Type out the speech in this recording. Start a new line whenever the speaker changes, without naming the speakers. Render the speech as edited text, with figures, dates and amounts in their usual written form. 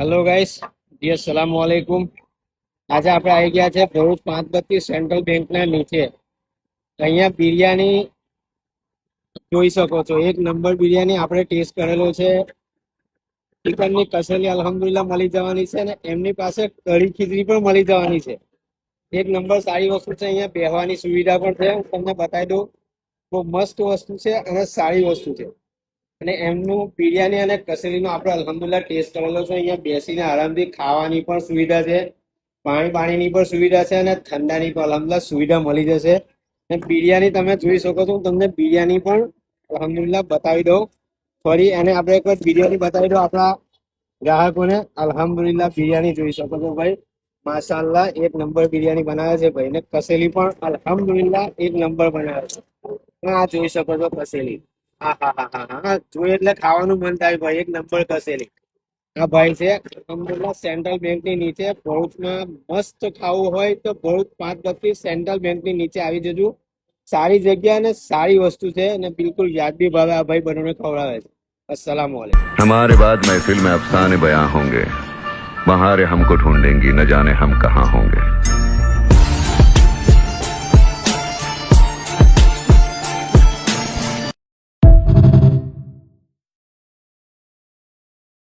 Hello guys, જી અસલામ વાલેકુમ. આજે આપણે આવી ગયા છે ભરૂચ 532 સેન્ટ્રલ બેંકના નીચે. અહીંયા બિરયાની જોઈ શકો છો. એક નંબર બિરયાની આપણે ટેસ્ટ કરેલો છે. ચિકનની કસેલી અલ્હમ્દુલિલ્લાહ મળી જવાની છે અને એમની પાસે કઢી ખીચડી પણ મળી જવાની છે. એક નંબર સારી વસ્તુ છે. અહીંયા બેહવાની સુવિધા પણ છે. હું તમને બતાવી દઉં. બહુ મસ્ત વસ્તુ છે અને સારી વસ્તુ છે. અને એમનું બિરયાની અને કસેલીનો આપણે અલ્હમ્દુલિલ્લાહ ટેસ્ટ કરેલો છે. અહીંયા બેસીને આરામથી ખાવાની પણ સુવિધા છે, પાણીની પણ સુવિધા છે અને ઠંડાની પણ અલ્હમ્દુલિલ્લાહ સુવિધા મળી જશે. અને બિરયાની તમે જોઈ શકો છો. હું તમને બિરયાની પણ અલ્હમ્દુલિલ્લાહ બતાવી દઉં. ફરી અને આપણે એક વાર બિરયાની બતાવી દઉં આપણા ગ્રાહકોને. અલ્હમ્દુલિલ્લાહ બિરયાની જોઈ શકો છો ભાઈ. માશાઅલ્લાહ એક નંબર બિરયાની બનાવે છે ભાઈ. ને કસેલી પણ અલ્હમ્દુલિલ્લાહ એક નંબર બનાવે છે. આ જોઈ શકો છો કસેલી. હા હા હા હા હા, જોઈએ એટલે ખાવાનું મન થાય ભાઈ. એક નંબર કસેલી. આ ભાઈ છે અલ્હમ્દુલિલ્લાહ સેન્ટ્રલ બેંક ની નીચે. ભરૂચમાં મસ્ત ખાવું હોય તો ભરૂચ 532 સેન્ટ્રલ બેંક ની નીચે આવી જજો. સારી જગ્યા અને સારી વસ્તુ છે અને બિલકુલ વ્યાજબી ભાવે આ ભાઈ બધાને ખવડાવે છે. अस्सलाम वालेकुम.
हमारे बाद महफिल में अफसाने बयां होंगे, बहारें हमको ढूंढेंगी, न जाने हम कहाँ होंगे।